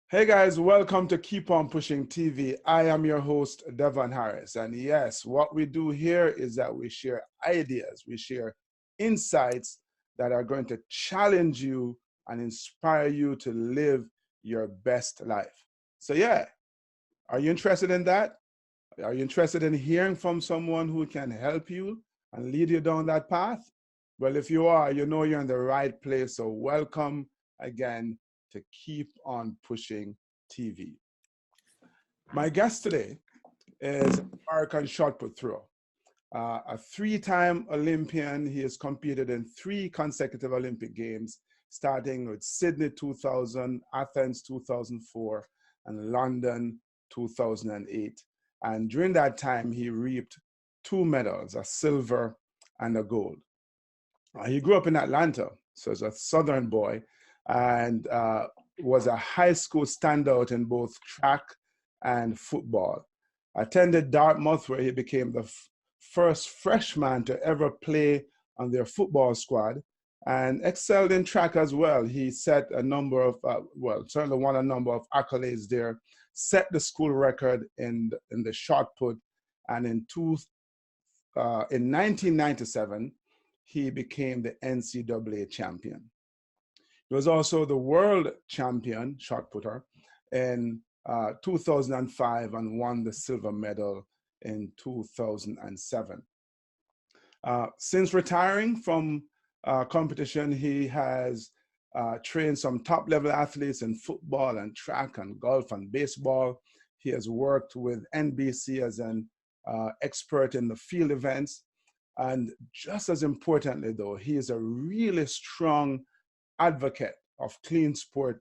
Hey guys, welcome to Keep On Pushing TV. I am your host, Devon Harris. And yes, what we do here is that we share ideas, we share insights that are going to challenge you and inspire you to live your best life. So yeah, are you interested in that? Are you interested in hearing from someone who can help you and lead you down that path? Well, if you are, you know you're in the right place. So welcome again to Keep On Pushing TV. My guest today is an American shot put thrower, a three-time Olympian. He has competed in 3 consecutive Olympic Games, starting with Sydney 2000, Athens 2004, and London 2008. And during that time, he reaped 2 medals, a silver and a gold. He grew up in Atlanta, so he's a Southern boy, and was a high school standout in both track and football. Attended Dartmouth, where he became the first freshman to ever play on their football squad, and excelled in track as well. He set a number of, certainly won a number of accolades there, set the school record in the shot put, and in 1997, he became the NCAA champion. He was also the world champion shot putter in 2005 and won the silver medal in 2007. Since retiring from competition, he has trained some top-level athletes in football and track and golf and baseball. He has worked with NBC as an expert in the field events. And just as importantly, though, he is a really strong advocate of clean sport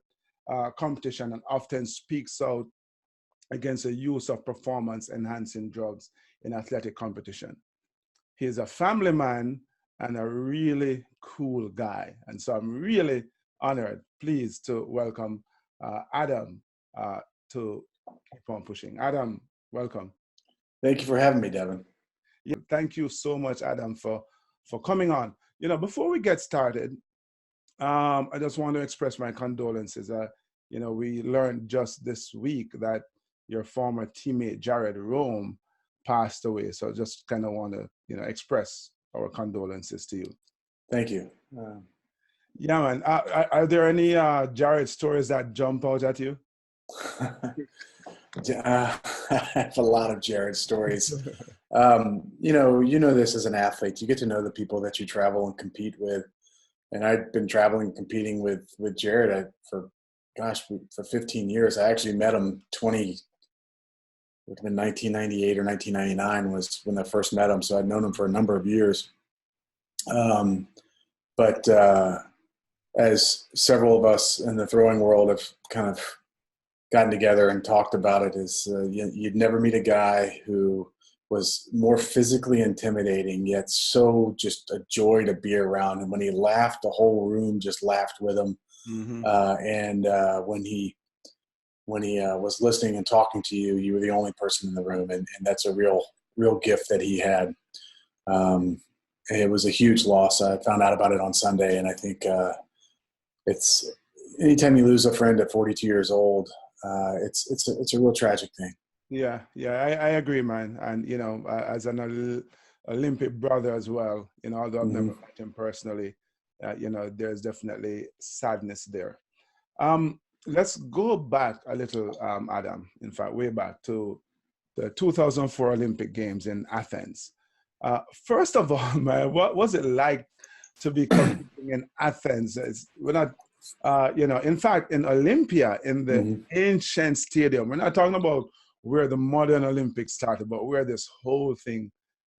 competition and often speaks out against the use of performance-enhancing drugs in athletic competition. He's a family man and a really cool guy. And so I'm really honored, pleased to welcome Adam to Keep On Pushing. Adam, welcome. Thank you for having me, Devon. Yeah, thank you so much, Adam, for coming on. You know, before we get started, I just want to express my condolences. We learned just this week that your former teammate, Jared Rome, passed away. So I just kind of want to, express our condolences to you. Thank you. Yeah, man. Are there any Jared stories that jump out at you? I have a lot of Jared stories. You know this as an athlete. You get to know the people that you travel and compete with. And I've been traveling and competing with Jared for 15 years. I actually met him in 1998 or 1999 was when I first met him. So I'd known him for a number of years. But as several of us in the throwing world have kind of gotten together and talked about it, you'd never meet a guy who was more physically intimidating, yet so just a joy to be around. And when he laughed, the whole room just laughed with him. Mm-hmm. When he was listening and talking to you, you were the only person in the room. And that's a real gift that he had. It was a huge loss. I found out about it on Sunday. And I think it's anytime you lose a friend at 42 years old, it's a real tragic thing. Yeah, I agree, man. And, as an Olympic brother as well, although I've never met him personally, there's definitely sadness there. Let's go back a little, Adam, in fact, way back to the 2004 Olympic Games in Athens. First of all, man, what was it like to be competing in Athens? We're not, in fact, in Olympia, in the ancient stadium, we're not talking about where the modern Olympics started, but where this whole thing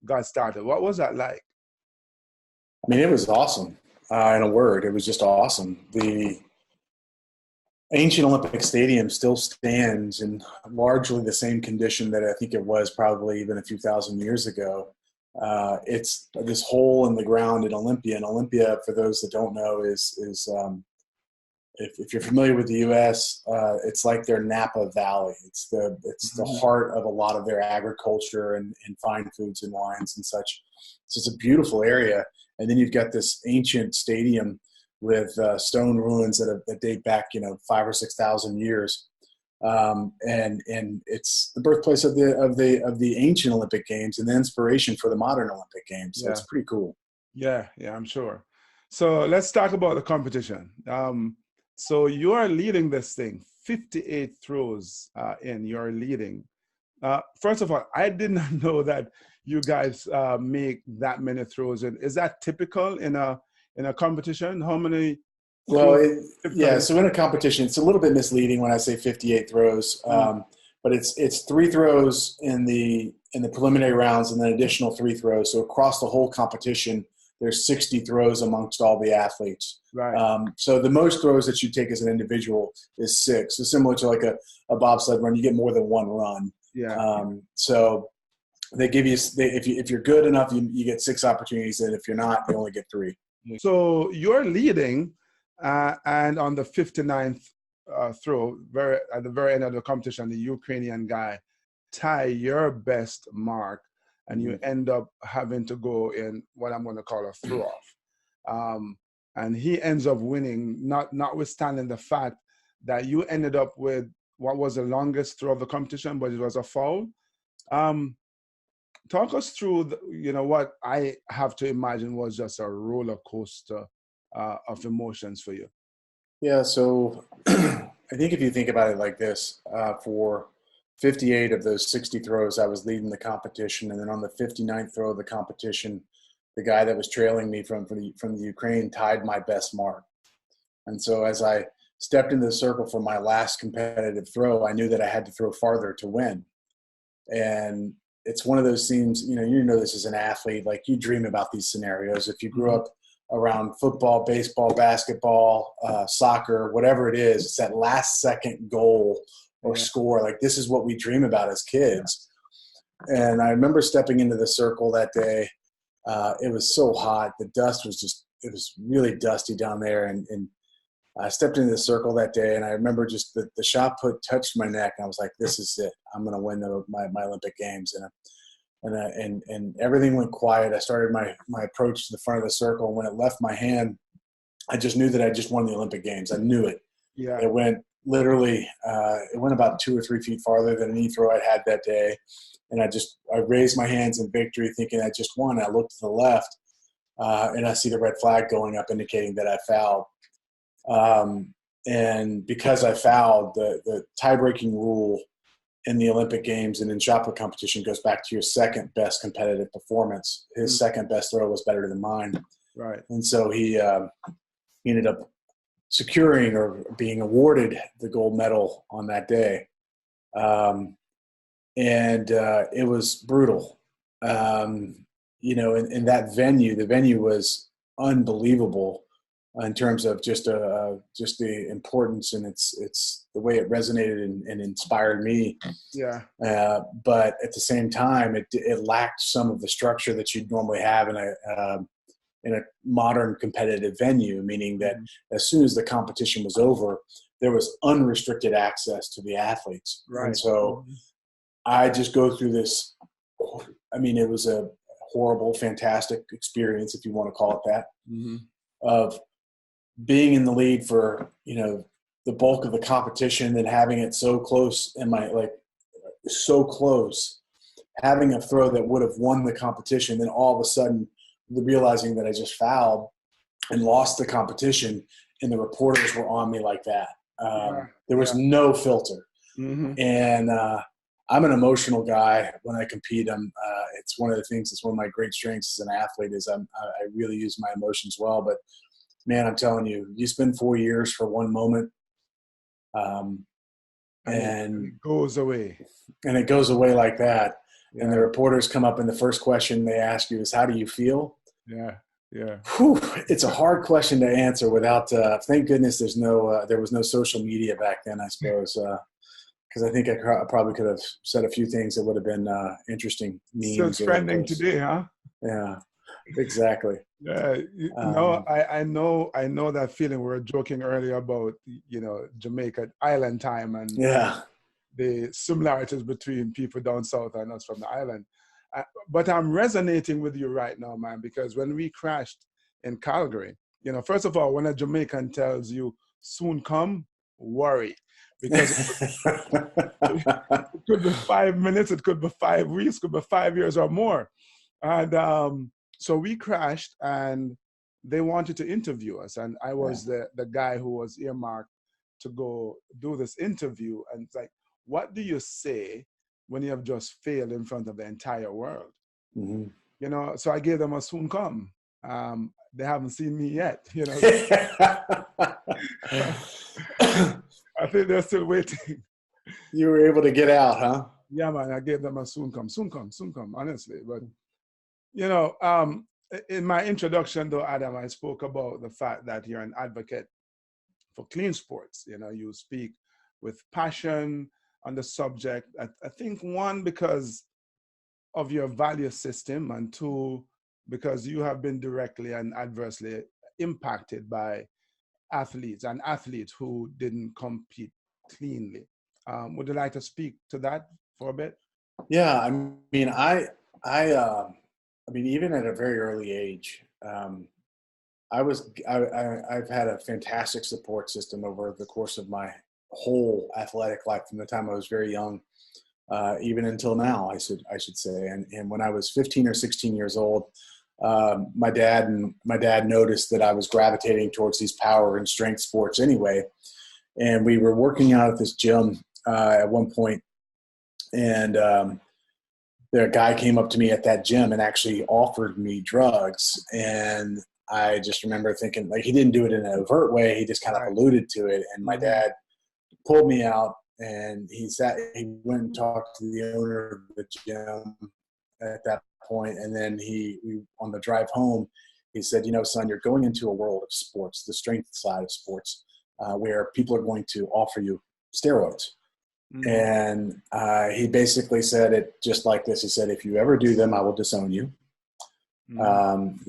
got started. What was that like? I mean, it was awesome. In a word, it was just awesome. The ancient Olympic Stadium still stands in largely the same condition that I think it was probably even a few thousand years ago. It's this hole in the ground in Olympia. And Olympia, for those that don't know, is if you're familiar with the U.S., it's like their Napa Valley. It's the heart of a lot of their agriculture and fine foods and wines and such. So it's a beautiful area. And then you've got this ancient stadium with stone ruins that date back, 5,000 or 6,000 years. And it's the birthplace of the ancient Olympic Games and the inspiration for the modern Olympic Games. So Yeah. it's pretty cool. Yeah, I'm sure. So let's talk about the competition. So you are leading this thing, 58 throws in. You're leading. First of all, I did not know that you guys make that many throws. And is that typical in a competition? How many? Well, Throws so in a competition, it's a little bit misleading when I say 58 throws, but it's 3 throws in the preliminary rounds and then additional 3 throws. So across the whole competition, there's 60 throws amongst all the athletes. Right. So the most throws that you take as an individual is 6. So similar to like a bobsled run, you get more than 1 run. Yeah. So they give you, if you're good enough, you get 6 opportunities, and if you're not, you only get 3. So you're leading, and on the 59th throw, at the very end of the competition, the Ukrainian guy tie your best mark, and you end up having to go in what I'm going to call a throw-off. And he ends up winning, notwithstanding the fact that you ended up with what was the longest throw of the competition, but it was a foul. Talk us through, what I have to imagine was just a roller coaster of emotions for you. Yeah, so I think if you think about it like this, for 58 of those 60 throws, I was leading the competition, and then on the 59th throw of the competition, the guy that was trailing me from the Ukraine tied my best mark. And so as I stepped into the circle for my last competitive throw, I knew that I had to throw farther to win. And it's one of those things, you know this as an athlete, like you dream about these scenarios. If you grew up around football, baseball, basketball, soccer, whatever it is, it's that last second goal or score. Like this is what we dream about as kids. And I remember stepping into the circle that day. It was so hot. The dust was it was really dusty down there. And I stepped into the circle that day, and I remember just the shot put touched my neck, and I was like, this is it. I'm going to win my Olympic Games. And everything went quiet. I started my approach to the front of the circle. And when it left my hand, I just knew that I just won the Olympic Games. I knew it. Yeah. It went literally, it went about 2 or 3 feet farther than any throw I'd had that day. And I raised my hands in victory thinking I just won. I looked to the left, and I see the red flag going up indicating that I fouled. And because I fouled, the tie-breaking rule in the Olympic Games and in shot put competition goes back to your second best competitive performance. His second best throw was better than mine. Right. And so he ended up securing or being awarded the gold medal on that day. And it was brutal. In that venue, the venue was unbelievable in terms of just the importance, and it's the way it resonated and inspired me. Yeah. But at the same time, it lacked some of the structure that you'd normally have in a modern competitive venue, meaning that as soon as the competition was over, there was unrestricted access to the athletes. Right. And so I just go through this. I mean, it was a horrible, fantastic experience, if you want to call it that, of being in the lead for, the bulk of the competition and having it so close so close, having a throw that would have won the competition. Then all of a sudden realizing that I just fouled and lost the competition, and the reporters were on me like that. There was no filter. And I'm an emotional guy when I compete. It's one of the things that's one of my great strengths as an athlete is I really use my emotions well. But man, I'm telling you, you spend 4 years for one moment, and it goes away. And it goes away like that. Yeah. And the reporters come up, and the first question they ask you is, "How do you feel?" Yeah. Whew, it's a hard question to answer without. Thank goodness there was no social media back then, I suppose, because I think I probably could have said a few things that would have been interesting. Still trending today, huh? Yeah, exactly. Yeah, I know that feeling. We were joking earlier about Jamaica island time and the similarities between people down south and us from the island. But I'm resonating with you right now, man, because when we crashed in Calgary, first of all, when a Jamaican tells you soon come, worry, because it could be 5 minutes, it could be 5 weeks, it could be 5 years or more. And so we crashed, and they wanted to interview us. And I was the guy who was earmarked to go do this interview. And it's like, what do you say when you have just failed in front of the entire world? Mm-hmm. You know, so I gave them a soon come. They haven't seen me yet, you know. I think they're still waiting. You were able to get out, huh? Yeah, man, I gave them a soon come, honestly. But, you know, in my introduction, though, Adam, I spoke about the fact that you're an advocate for clean sports. You know, you speak with passion on the subject. I think, one, because of your value system, and two, because you have been directly and adversely impacted by athletes who didn't compete cleanly. Would you like to speak to that for a bit? Yeah, I mean, I mean, even at a very early age, I've had a fantastic support system over the course of my whole athletic life, from the time I was very young, even until now, I should say. And when I was 15 or 16 years old, my dad noticed that I was gravitating towards these power and strength sports anyway. And we were working out at this gym at one point, and the guy came up to me at that gym and actually offered me drugs. And I just remember thinking, like, he didn't do it in an overt way. He just kind of alluded to it. And my dad pulled me out, and he went and talked to the owner of the gym at that point. And then on the drive home, he said, you know, son, you're going into a world of sports, the strength side of sports, where people are going to offer you steroids. And he basically said it just like this. He said, if you ever do them, I will disown you. He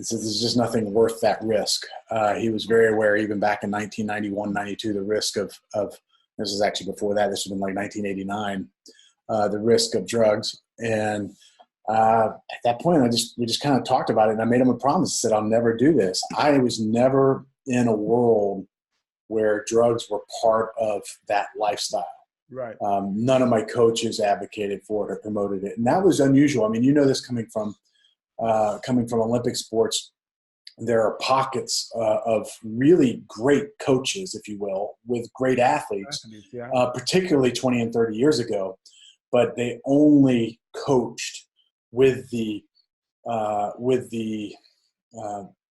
said, there's just nothing worth that risk. He was very aware, even back in 1991, 92, the risk of this is actually before that, this would have been like 1989, the risk of drugs. And at that point, we just kind of talked about it, and I made him a promise. I said, I'll never do this. I was never in a world where drugs were part of that lifestyle. Right. None of my coaches advocated for it or promoted it. And that was unusual. I mean, you know this coming from Olympic sports. There are pockets of really great coaches, if you will, with great athletes, particularly 20 and 30 years ago, but they only coached with the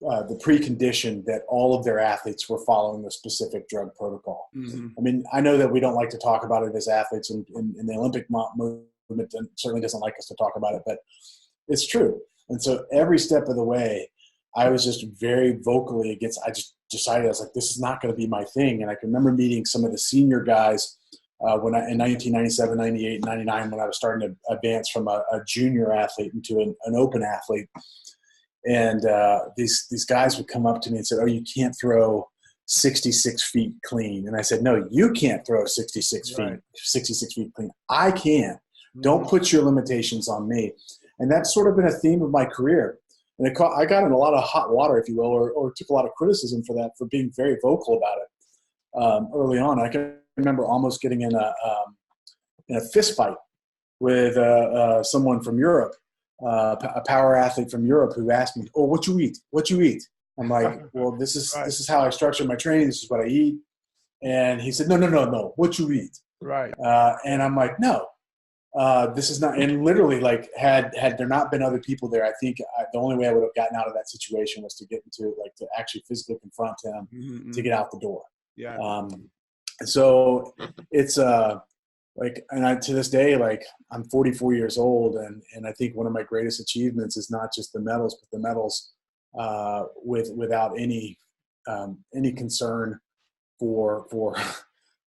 precondition that all of their athletes were following the specific drug protocol. I mean, I know that we don't like to talk about it as athletes, and the Olympic movement certainly doesn't like us to talk about it, but it's true. And so every step of the way, I was just very vocally against. I just decided, I was like, this is not going to be my thing. And I can remember meeting some of the senior guys in 1997, 98, 99, when I was starting to advance from a junior athlete into an open athlete. And these guys would come up to me and said, oh, you can't throw 66 feet clean. And I said, no, you can't throw 66 feet clean. I can. Don't put your limitations on me. And that's sort of been a theme of my career. And I got in a lot of hot water, if you will, or took a lot of criticism for that, for being very vocal about it early on. I can remember almost getting in a fist fight with someone from Europe. A power athlete from Europe who asked me, oh, what you eat? What you eat? I'm like, well, this is how I structure my training. This is what I eat. And he said, no. What you eat? Right. And I'm like, no, this is not. And literally, like, had there not been other people there, I think the only way I would have gotten out of that situation was to to actually physically confront him to get out the door. Yeah. And so it's to this day, like, I'm 44 years old, and I think one of my greatest achievements is not just the medals, but the medals without any concern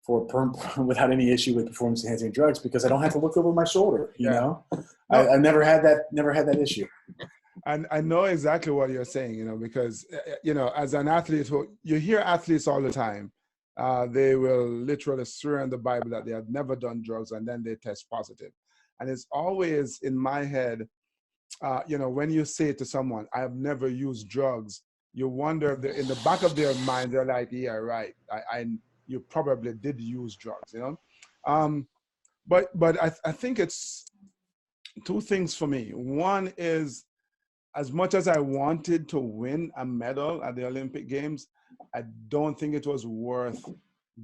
without any issue with performance enhancing drugs, because I don't have to look over my shoulder. You know, I never had that issue. And I know exactly what you're saying, you know, because as an athlete, you hear athletes all the time. They will literally swear in the Bible that they have never done drugs, and then they test positive. And it's always in my head, when you say to someone, I have never used drugs, you wonder if in the back of their mind, they're like, yeah, right. you probably did use drugs, you know. But I think it's two things for me. One is, as much as I wanted to win a medal at the Olympic Games, I don't think it was worth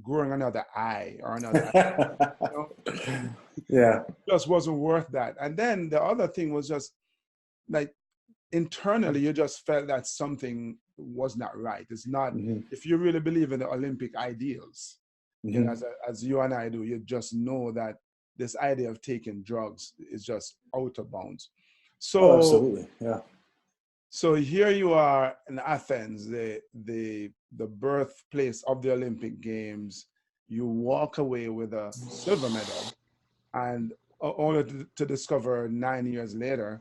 growing another eye or another eye, you know? Yeah. It just wasn't worth that. And then the other thing was just like, internally, you just felt that something was not right. It's not, if you really believe in the Olympic ideals, you know, as you and I do, you just know that this idea of taking drugs is just out of bounds. So, absolutely. Yeah. So here you are in Athens, the birthplace of the Olympic Games. You walk away with a silver medal, and only to discover 9 years later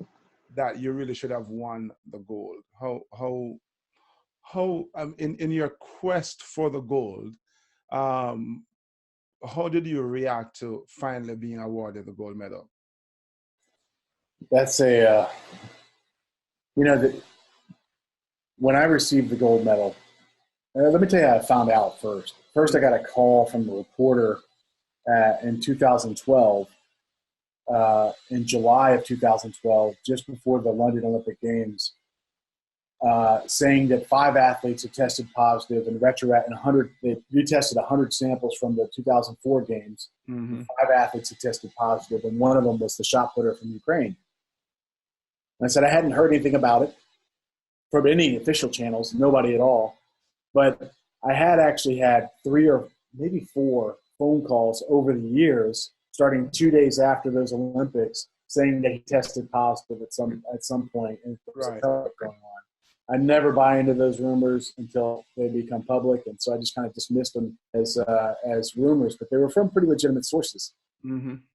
that you really should have won the gold. How in your quest for the gold, how did you react to finally being awarded the gold medal? That's when I received the gold medal, let me tell you how I found out first. First, I got a call from the reporter in 2012, in July of 2012, just before the London Olympic Games, saying that 5 athletes had tested positive and they retested 100 samples from the 2004 Games. 5 athletes had tested positive, and one of them was the shot putter from Ukraine. And I said I hadn't heard anything about it from any official channels, nobody at all. But I had actually had 3 or maybe 4 phone calls over the years, starting 2 days after those Olympics, saying that he tested positive at some point, and there was a cover-up going on. I never buy into those rumors until they become public, and so I just kind of dismissed them as rumors, but they were from pretty legitimate sources.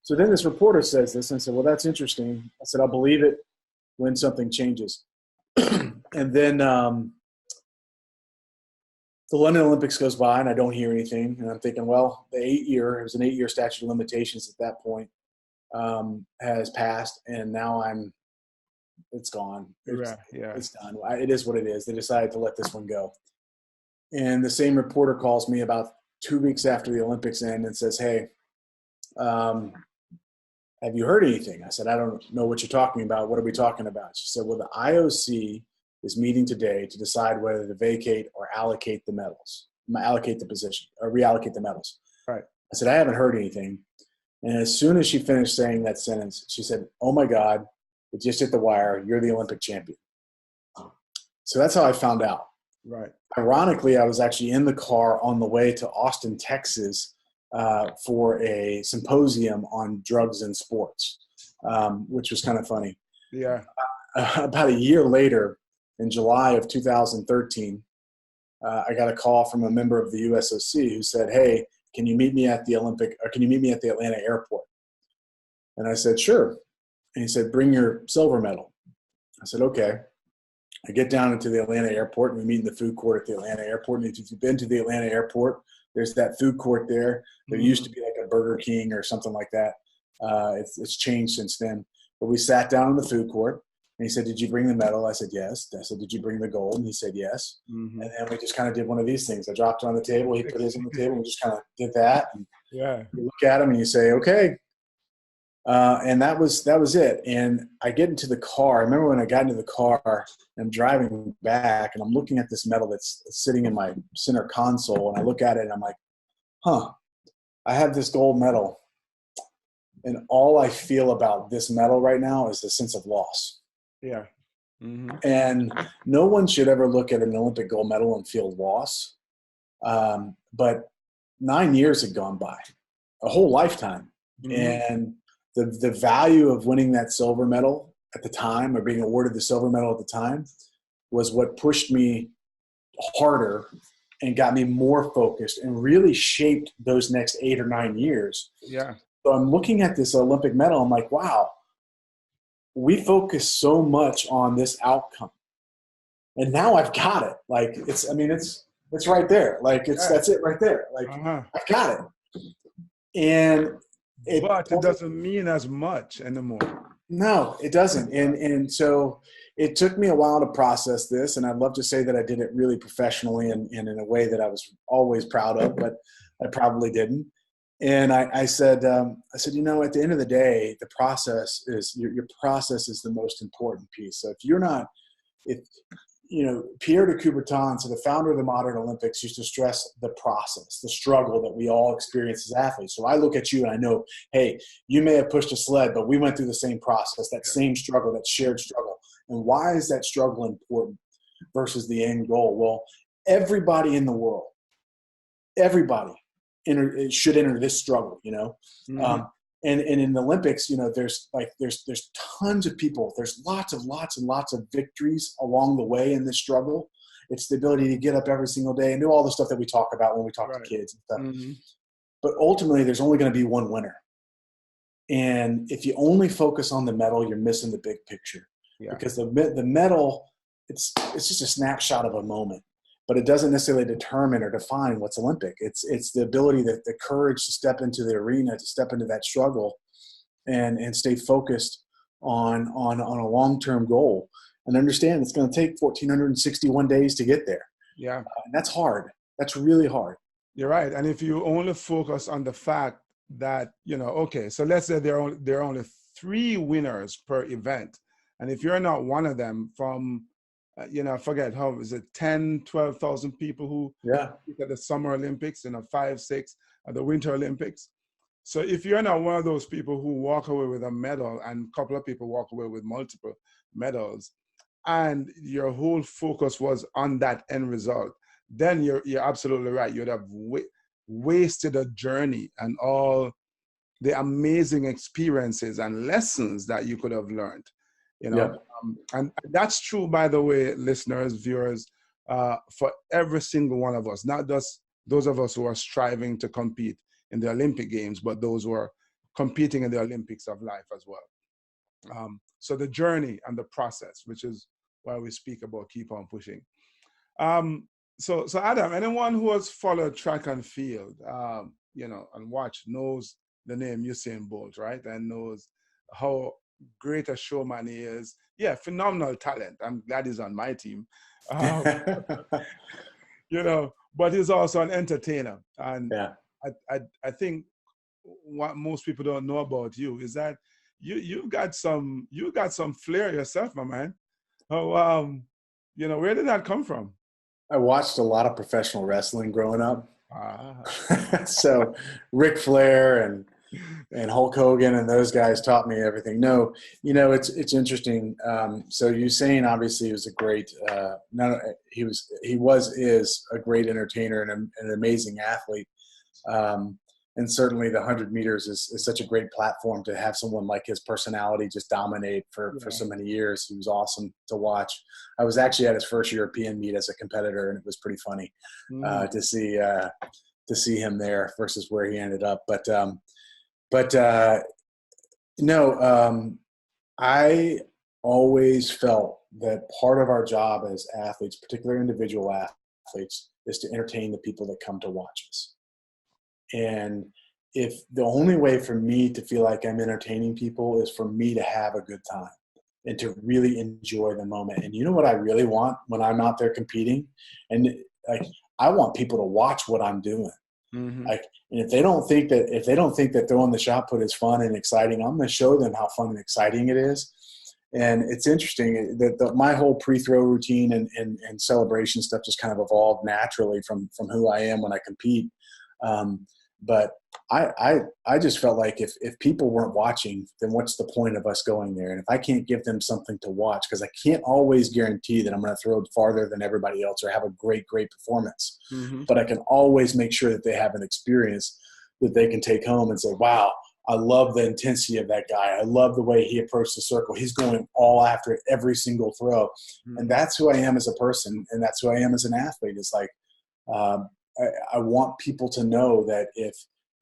So then this reporter says this, and I said, well, that's interesting. I said, I'll believe it when something changes. And then the London Olympics goes by, and I don't hear anything. And I'm thinking, well, it was an 8-year statute of limitations at that point, has passed, and now it's gone. It's done. It is what it is. They decided to let this one go. And the same reporter calls me about 2 weeks after the Olympics end and says, hey, have you heard anything? I said, I don't know what you're talking about. What are we talking about? She said, well, the IOC is meeting today to decide whether to vacate or allocate the medals, allocate the position, or reallocate the medals. Right. I said, I haven't heard anything. And as soon as she finished saying that sentence, she said, oh my God, it just hit the wire. You're the Olympic champion. So that's how I found out. Right. Ironically, I was actually in the car on the way to Austin, Texas, for a symposium on drugs in sports, which was kind of funny. Yeah. About a year later, in July of 2013, I got a call from a member of the USOC who said, hey, can you meet me at the Atlanta airport? And I said, sure. And he said, bring your silver medal. I said, okay. I get down into the Atlanta airport, and we meet in the food court at the Atlanta airport. And if you've been to the Atlanta airport, there's that food court there. There used to be like a Burger King or something like that. It's changed since then. But we sat down in the food court, and he said, did you bring the medal? I said, yes. I said, did you bring the gold? And he said, yes. And then we just kind of did one of these things. I dropped it on the table. He put his on the table. And we just kind of did that. And you look at him, and you say, okay. And that was it. And I get into the car. I remember when I got into the car, and I'm driving back, and I'm looking at this medal that's sitting in my center console, and I look at it, and I'm like, I have this gold medal, and all I feel about this medal right now is the sense of loss. Yeah. And no one should ever look at an Olympic gold medal and feel loss. But 9 years had gone by, a whole lifetime. And the value of winning that silver medal at the time, or being awarded the silver medal at the time, was what pushed me harder and got me more focused and really shaped those next 8 or 9 years. Yeah. So I'm looking at this Olympic medal. I'm like, wow, we focus so much on this outcome, and now I've got it. Like it's right there. Like that's it right there. Like I've got it. And but it doesn't mean as much anymore. No, it doesn't. And so it took me a while to process this, and I'd love to say that I did it really professionally and in a way that I was always proud of. But I probably didn't. And I said, you know, at the end of the day, the process is your process is the most important piece. So if you know, Pierre de Coubertin, so the founder of the modern Olympics, used to stress the process, the struggle that we all experience as athletes. So I look at you and I know, hey, you may have pushed a sled, but we went through the same process, that same struggle, that shared struggle. And why is that struggle important versus the end goal? Well, everybody in the world, everybody should enter this struggle, you know? Mm-hmm. And in the Olympics, you know, there's tons of people. There's lots and lots of victories along the way in this struggle. It's the ability to get up every single day and do all the stuff that we talk about when we talk to kids and stuff. Mm-hmm. But ultimately, there's only going to be one winner. And if you only focus on the medal, you're missing the big picture. Yeah. Because the medal, it's just a snapshot of a moment. But it doesn't necessarily determine or define what's Olympic. It's the ability, the courage to step into the arena, to step into that struggle, and stay focused on a long-term goal, and understand it's going to take 1,461 days to get there. Yeah, and that's hard. That's really hard. You're right. And if you only focus on the fact that, you know, okay, so let's say there are only 3 winners per event, and if you're not one of them from you know, I forget how is it 10, 12,000 people who at the Summer Olympics, you know, 5, 6 at the Winter Olympics. So if you're not one of those people who walk away with a medal, and a couple of people walk away with multiple medals, and your whole focus was on that end result, then you're absolutely right. You'd have wasted a journey and all the amazing experiences and lessons that you could have learned. You know, and that's true, by the way, listeners, viewers, for every single one of us, not just those of us who are striving to compete in the Olympic Games, but those who are competing in the Olympics of life as well. So the journey and the process, which is why we speak about keep on pushing. So Adam, anyone who has followed track and field, you know, and watched knows the name Usain Bolt, right? And knows how great a showman he is. Yeah, phenomenal talent. I'm glad he's on my team. You know, but he's also an entertainer. And I think what most people don't know about you is that you got some flair yourself, my man. Oh, you know, where did that come from? I watched a lot of professional wrestling growing up. So Ric Flair and Hulk Hogan and those guys taught me everything. No, you know, it's interesting. So Usain obviously was a great, is a great entertainer and an amazing athlete. And certainly the 100 meters is such a great platform to have someone like his personality just dominate for so many years. He was awesome to watch. I was actually at his first European meet as a competitor, and it was pretty funny to see him there versus where he ended up. I always felt that part of our job as athletes, particularly individual athletes, is to entertain the people that come to watch us. And if the only way for me to feel like I'm entertaining people is for me to have a good time and to really enjoy the moment. And you know what I really want when I'm out there competing? And like, I want people to watch what I'm doing. Mm-hmm. Like, and if they don't think that throwing the shot put is fun and exciting, I'm going to show them how fun and exciting it is. And it's interesting that my whole pre-throw routine and celebration stuff just kind of evolved naturally from who I am when I compete. But I just felt like if people weren't watching, then what's the point of us going there? And if I can't give them something to watch, because I can't always guarantee that I'm going to throw it farther than everybody else or have a great performance, but I can always make sure that they have an experience that they can take home and say, wow, I love the intensity of that guy. I love the way he approached the circle. He's going all after it every single throw. And that's who I am as a person, and that's who I am as an athlete. It's like, I want people to know that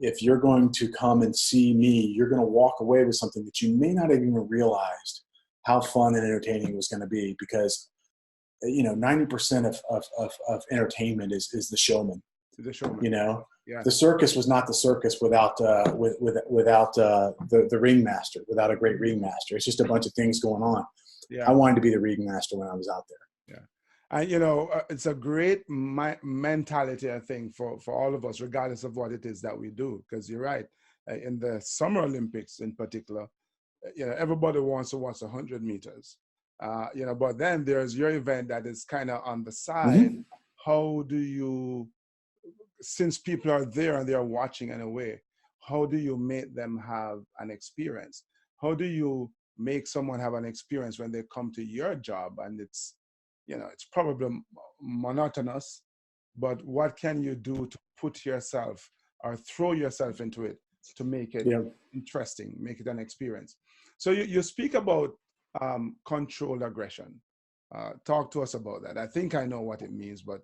if you're going to come and see me, you're going to walk away with something that you may not have even realized how fun and entertaining it was going to be, because, you know, 90% of entertainment is the showman. The showman. You know, the circus was not the circus without the ringmaster, without a great ringmaster. It's just a bunch of things going on. I wanted to be the ringmaster when I was out there. And, it's a great mentality, I think, for all of us, regardless of what it is that we do. Because you're right. In the Summer Olympics in particular, everybody wants 100 meters. But then there's your event that is kind of on the side. Mm-hmm. How do you, since people are there and they're watching in a way, how do you make them have an experience? How do you make someone have an experience when they come to your job and it's probably monotonous, but what can you do to put yourself or throw yourself into it to make it interesting, make it an experience? So you speak about controlled aggression. Talk to us about that. I think I know what it means, but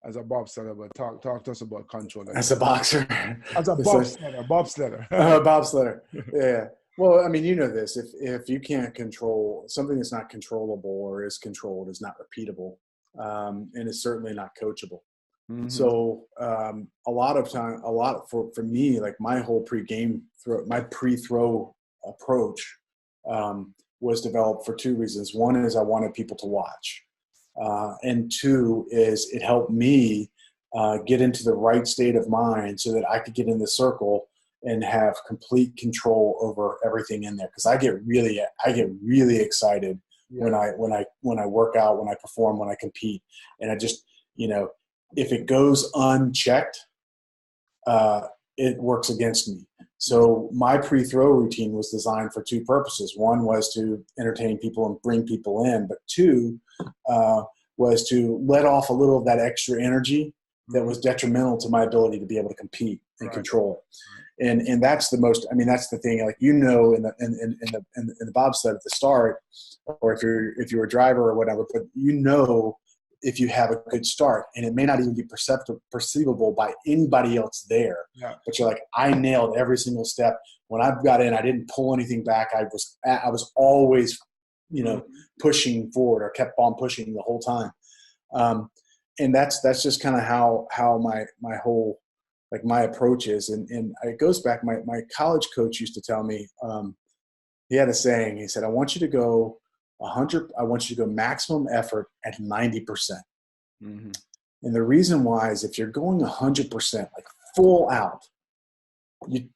as a bobsledder, but talk to us about controlled aggression. As a boxer. As a bobsledder. Bobsledder. Yeah. Well, I mean, you know this. If you can't control something that's not controllable or is controlled, is not repeatable, and is certainly not coachable. Mm-hmm. So for me, like my whole pre-throw approach was developed for two reasons. One is I wanted people to watch, and two is it helped me get into the right state of mind so that I could get in the circle and have complete control over everything in there. Because I get really excited when I work out, when I perform, when I compete, and I just if it goes unchecked, it works against me. So my pre-throw routine was designed for two purposes. One was to entertain people and bring people in, but two was to let off a little of that extra energy that was detrimental to my ability to be able to compete and control. And that's the most. I mean, that's the thing. Like in the bobsled at the start, or if you're a driver or whatever, but if you have a good start, and it may not even be perceivable by anybody else there. Yeah. But you're like, I nailed every single step. When I got in, I didn't pull anything back. I was always, pushing forward, or kept on pushing the whole time. And that's just kind of how my whole, like my approach is. And it goes back, my college coach used to tell me, he had a saying, he said, I want you to go maximum effort at 90%. Mm-hmm. And the reason why is if you're going 100%, like full out, you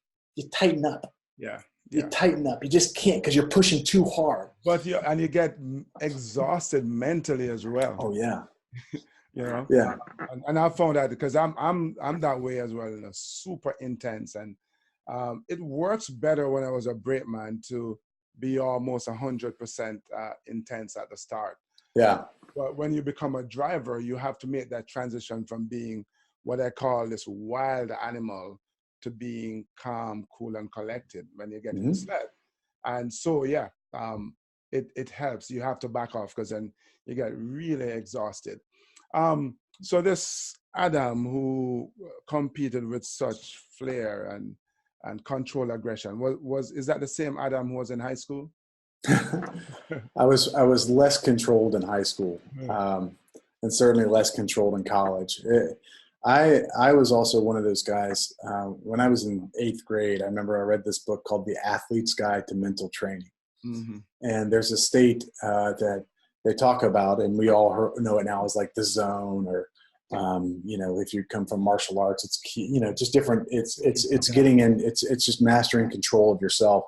tighten up. Yeah. You tighten up. You just can't, because you're pushing too hard. But you get exhausted mentally as well. Oh yeah. Yeah. And I found that because I'm that way as well, super intense, and it works better when I was a brakeman to be almost 100% intense at the start. Yeah. But when you become a driver, you have to make that transition from being what I call this wild animal to being calm, cool, and collected when you get in the sled. And so, it helps. You have to back off because then you get really exhausted. So this Adam, who competed with such flair and control aggression, is that the same Adam who was in high school? I was less controlled in high school, and certainly less controlled in college. I was also one of those guys. When I was in 8th grade, I remember I read this book called The Athlete's Guide to Mental Training. Mm-hmm. And there's a state that they talk about, and we all know it now, is like the zone, or if you come from martial arts, it's key, just different. It's getting in. It's just mastering control of yourself,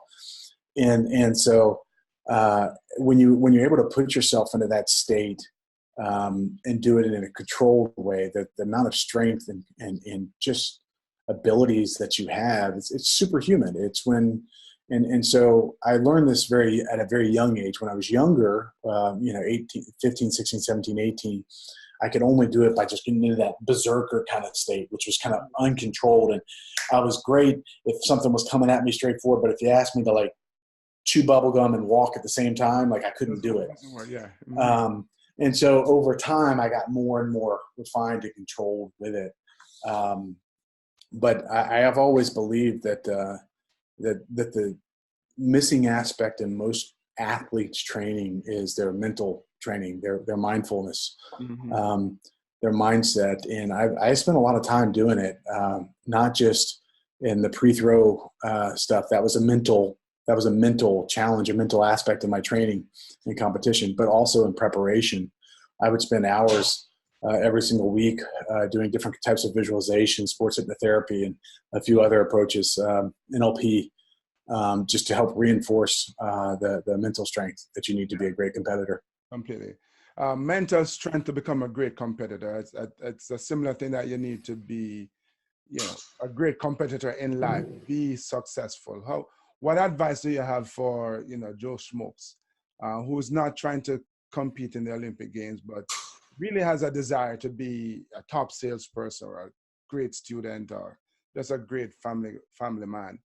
and so when you're able to put yourself into that state and do it in a controlled way, the amount of strength and just abilities that you have, it's superhuman. It's when. And so I learned this at a very young age. When I was younger, 18, 15, 16, 17, 18, I could only do it by just getting into that berserker kind of state, which was kind of uncontrolled. And I was great if something was coming at me straight forward. But if you asked me to like chew bubble gum and walk at the same time, like I couldn't do it. Yeah. Mm-hmm. And so over time, I got more and more refined and controlled with it. But I have always believed that the missing aspect in most athletes' training is their mental training, their mindfulness, their mindset. And I spent a lot of time doing it, not just in the pre-throw stuff. That was a mental challenge, a mental aspect of my training and competition, but also in preparation I would spend hours every single week doing different types of visualization, sports hypnotherapy, and a few other approaches, NLP, just to help reinforce the mental strength that you need to be a great competitor. Completely. Mental strength to become a great competitor. It's a similar thing that you need to be, a great competitor in life, be successful. What advice do you have for, Joe Schmokes, who's not trying to compete in the Olympic Games, but really has a desire to be a top salesperson or a great student or just a great family man?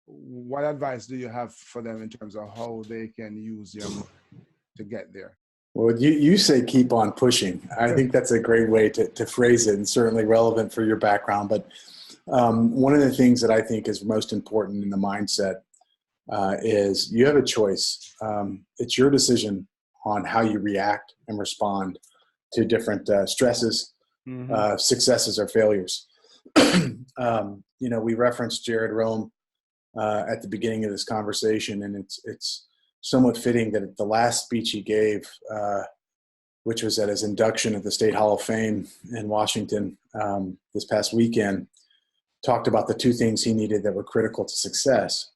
What advice do you have for them in terms of how they can use your mind to get there? Well, you say keep on pushing. I think that's a great way to phrase it, and certainly relevant for your background. But one of the things that I think is most important in the mindset is you have a choice. It's your decision on how you react and respond to different stresses, successes or failures. We referenced Jared Rome at the beginning of this conversation, and it's somewhat fitting that the last speech he gave, which was at his induction at the State Hall of Fame in Washington this past weekend, talked about the two things he needed that were critical to success.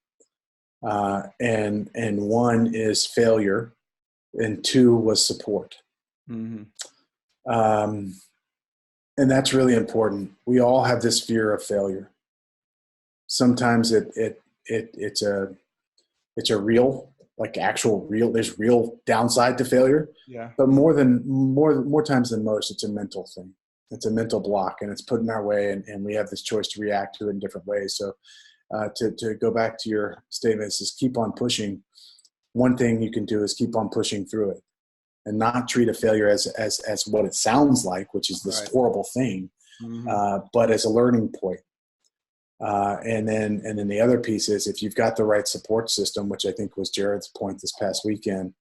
And one is failure, and two was support. And that's really important. We all have this fear of failure. Sometimes it's a real, like actual real, there's real downside to failure. Yeah. But more times than most, it's a mental thing. It's a mental block, and it's put in our way, and we have this choice to react to it in different ways. So to go back to your statements is keep on pushing. One thing you can do is keep on pushing through it and not treat a failure as what it sounds like, which is this horrible thing, but as a learning point. And then the other piece is if you've got the right support system, which I think was Jared's point this past weekend,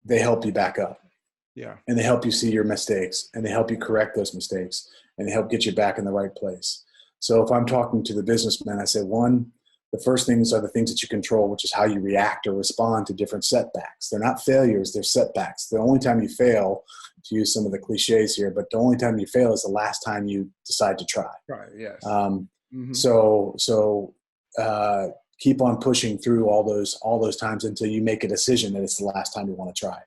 they help you back up. Yeah. And they help you see your mistakes, and they help you correct those mistakes, and they help get you back in the right place. So if I'm talking to the businessman, I say, one, the first things are the things that you control, which is how you react or respond to different setbacks. They're not failures, they're setbacks. The only time you fail, to use some of the cliches here, but the only time you fail is the last time you decide to try. Right, yes. So keep on pushing through all those times until you make a decision that it's the last time you want to try.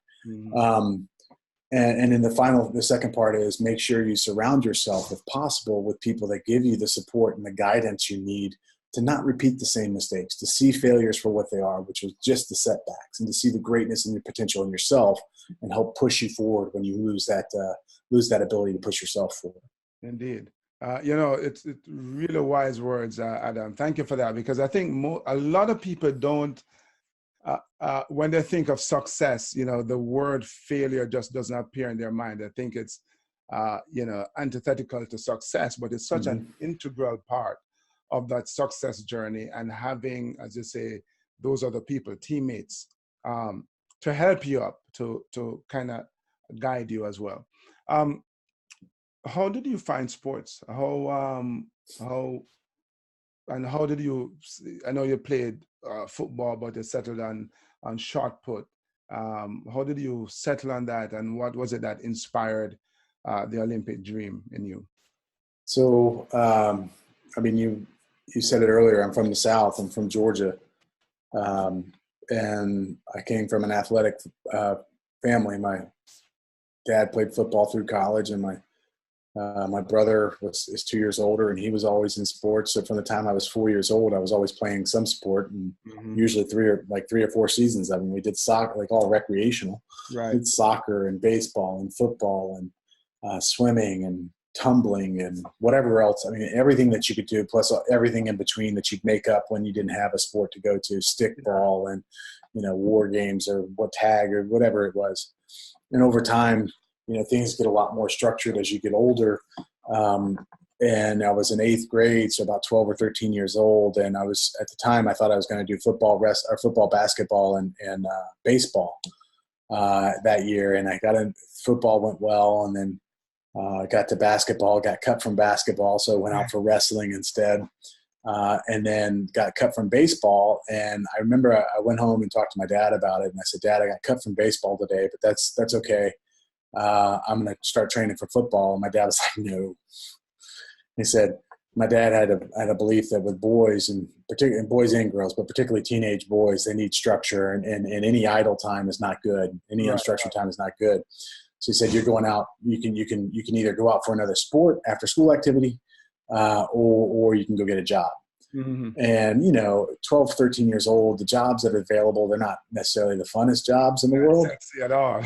And then the second part is make sure you surround yourself, if possible, with people that give you the support and the guidance you need to not repeat the same mistakes, to see failures for what they are, which was just the setbacks, and to see the greatness and the potential in yourself and help push you forward when you lose that ability to push yourself forward. Indeed. It's really wise words, Adam. Thank you for that, because I think a lot of people don't, when they think of success, the word failure just doesn't appear in their mind. I think it's, antithetical to success, but it's such an integral part of that success journey, and having, as you say, those other people, teammates, to help you up, to kind of guide you as well. How did you find sports? How did you? I know you played football, but you settled on shot put. How did you settle on that, and what was it that inspired the Olympic dream in you? So, you said it earlier. I'm from the South. I'm from Georgia, and I came from an athletic family. My dad played football through college, and my brother is 2 years older, and he was always in sports. So from the time I was 4 years old, I was always playing some sport, and usually 3 or 4 seasons. I mean, we did soccer, like all recreational. Right. We did soccer and baseball and football and swimming and tumbling and whatever else. I mean, everything that you could do, plus everything in between that you'd make up when you didn't have a sport to go to, stickball and, war games or tag or whatever it was. And over time, things get a lot more structured as you get older. And I was in 8th grade, so about 12 or 13 years old. And at the time, I thought I was going to do football, basketball, and baseball that year. And I got in football, went well. And then got to basketball, got cut from basketball. So I went out for wrestling instead. and then got cut from baseball. And I remember I went home and talked to my dad about it. And I said, Dad, I got cut from baseball today, but that's okay. I'm going to start training for football. And my dad was like, no. He said, my dad had a belief that with boys, and particularly boys and girls, but particularly teenage boys, they need structure, and any idle time is not good. Any unstructured time is not good. So he said, you're going out. You can either go out for another sport, after school activity, or you can go get a job. Mm-hmm. And 12, 13 years old, the jobs that are available, they're not necessarily the funnest jobs in the world. Sexy at all.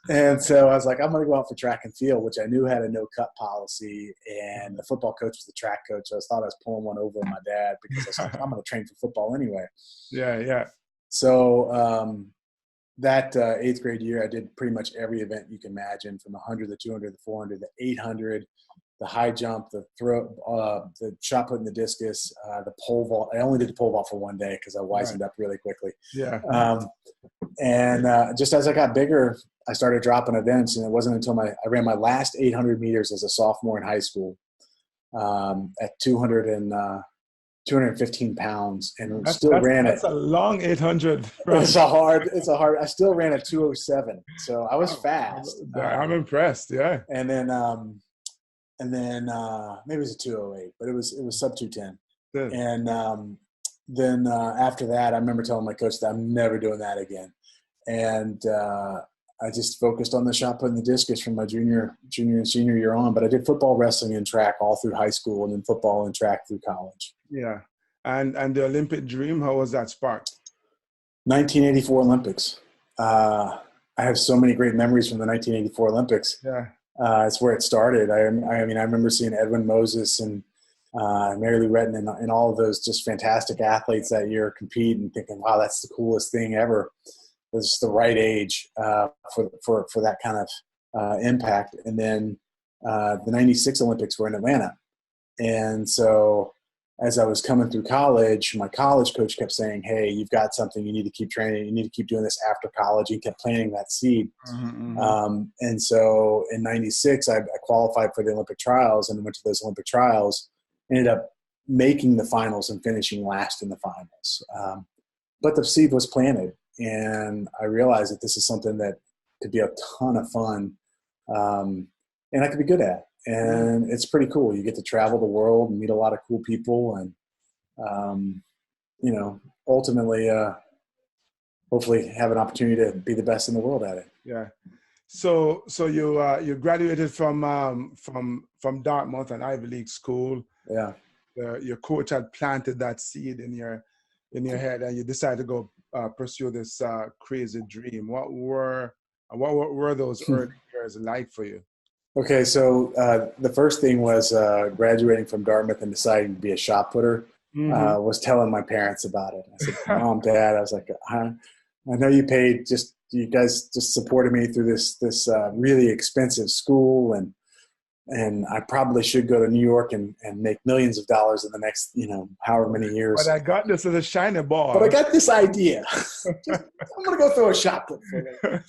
And so I was like, I'm going to go out for track and field, which I knew had a no cut policy. And the football coach was the track coach. So I thought I was pulling one over on my dad, because I was like, I'm going to train for football anyway. Yeah. So that 8th grade year, I did pretty much every event you can imagine, from the 100, the 200, the 400, the 800, the high jump, the throw, the shot put in the discus, the pole vault. I only did the pole vault for one day because I wisened up really quickly. Yeah. And just as I got bigger, I started dropping events, and it wasn't until I ran my last 800 meters as a sophomore in high school at 215 pounds, and ran it. That's a long 800. It's a hard. I still ran a 207, so I was fast. I'm impressed. Yeah. And then maybe it was a 208, but it was sub 210. Good. And then after that, I remember telling my coach that I'm never doing that again. And I just focused on the shot put in the discus from my junior and senior year on. But I did football, wrestling, and track all through high school, and then football and track through college. Yeah. And the Olympic dream, how was that sparked? 1984 Olympics. I have so many great memories from the 1984 Olympics. Yeah. It's where it started. I mean, I remember seeing Edwin Moses and Mary Lou Retton and all of those just fantastic athletes that year compete, and thinking, wow, that's the coolest thing ever. It was just the right age for that kind of impact. And then the 96 Olympics were in Atlanta. And so as I was coming through college, my college coach kept saying, hey, you've got something. You need to keep training. You need to keep doing this after college. He kept planting that seed. Mm-hmm. And so in 96, I qualified for the Olympic trials, and went to those Olympic trials, ended up making the finals and finishing last in the finals. But the seed was planted, and I realized that this is something that could be a ton of fun, and I could be good at. And it's pretty cool. You get to travel the world and meet a lot of cool people, and ultimately, hopefully, have an opportunity to be the best in the world at it. Yeah. So you graduated from Dartmouth, an Ivy League school. Yeah. Your coach had planted that seed in your head, and you decided to go pursue this crazy dream. What were those early years like for you? Okay, so the first thing was graduating from Dartmouth and deciding to be a shot putter. Mm-hmm. Was telling my parents about it. I said, Mom, Dad, I was like, I know you guys just supported me through this really expensive school, and I probably should go to New York and make millions of dollars in the next, however many years. But I got this as a shiny ball. But I got this idea. I'm going to go throw a shot put for it.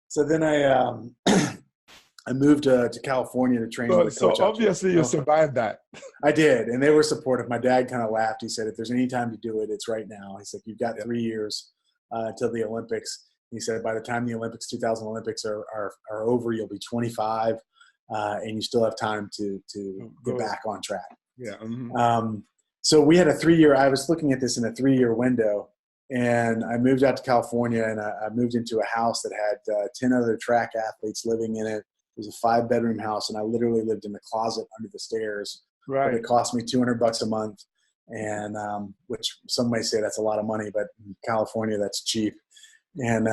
So then I moved to California to train with a coach. So obviously you survived that. I did, and they were supportive. My dad kind of laughed. He said, if there's any time to do it, it's right now. He said, you've got 3 years until the Olympics. He said, by the time the 2000 Olympics are over, you'll be 25, and you still have time to get back on track. Yeah. Mm-hmm. So we had a 3-year – I was looking at this in a 3-year window, and I moved out to California, and I moved into a house that had 10 other track athletes living in it. It was a 5-bedroom house, and I literally lived in the closet under the stairs. Right. But it cost me $200 a month, and which some may say that's a lot of money, but in California that's cheap. And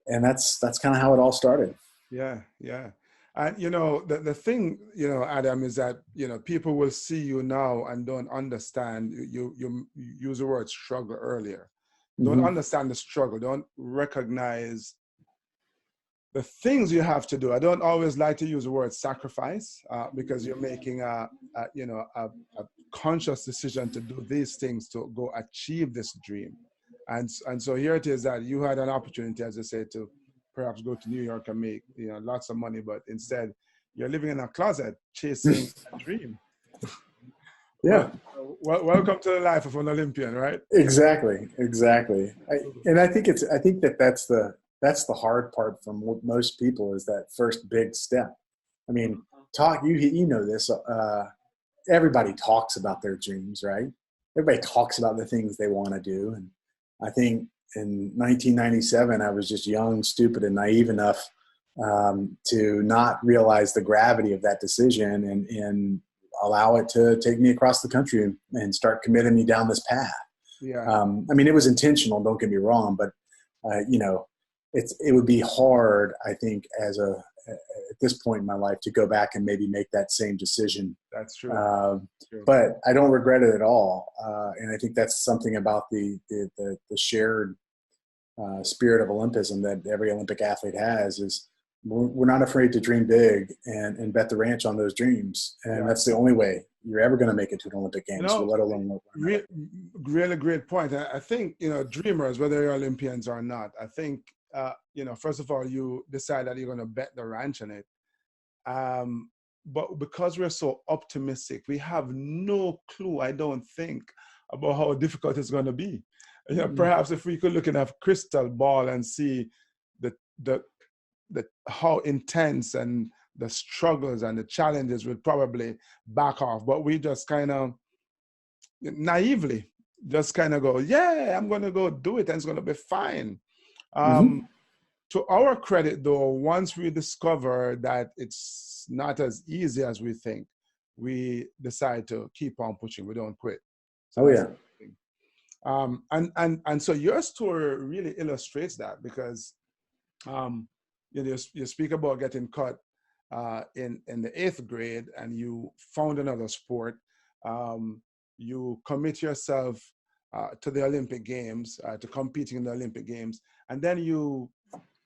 that's kind of how it all started. Yeah, yeah. And the thing, Adam, is that people will see you now and don't understand. You use the word struggle earlier. Don't understand the struggle. Don't recognize the things you have to do. I don't always like to use the word sacrifice because you're making a conscious decision to do these things to go achieve this dream. And so here it is that you had an opportunity, as I said, to perhaps go to New York and make lots of money, but instead you're living in a closet chasing a dream. Yeah. Welcome to the life of an Olympian, right? Exactly. And I think that's the hard part for most people, is that first big step. I mean, you know this. Everybody talks about their dreams, right? Everybody talks about the things they want to do. And I think in 1997, I was just young, stupid, and naive enough to not realize the gravity of that decision and allow it to take me across the country and start committing me down this path. Yeah. I mean, it was intentional, don't get me wrong, but you know, it would be hard, I think, at this point in my life, to go back and maybe make that same decision. That's true. But I don't regret it at all. And I think that's something about the shared spirit of Olympism that every Olympic athlete has, is we're not afraid to dream big and bet the ranch on those dreams. And that's the only way you're ever going to make it to an Olympic Games, let alone really great point. I think, dreamers, whether you're Olympians or not, I think, first of all, you decide that you're going to bet the ranch on it. But because we're so optimistic, we have no clue, I don't think, about how difficult it's going to be. Perhaps if we could look in a crystal ball and see the how intense and the struggles and the challenges, would probably back off. But we just kind of naively just kind of go, yeah, I'm going to go do it and it's going to be fine. To our credit, though, once we discover that it's not as easy as we think, we decide to keep on pushing. We don't quit. So and so your story really illustrates that, because you speak about getting cut in the 8th grade, and you found another sport. You commit yourself to the Olympic Games, to competing in the Olympic Games, and then you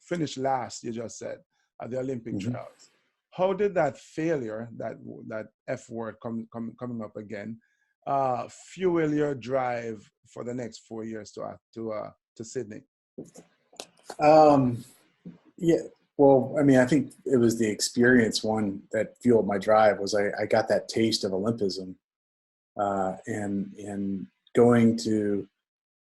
finish last, you just said, at the Olympic trials. How did that failure, that F word coming up again, fuel your drive for the next 4 years to Sydney? Yeah, well, I mean, I think it was the experience, one, that fueled my drive. Was I got that taste of Olympism, and going to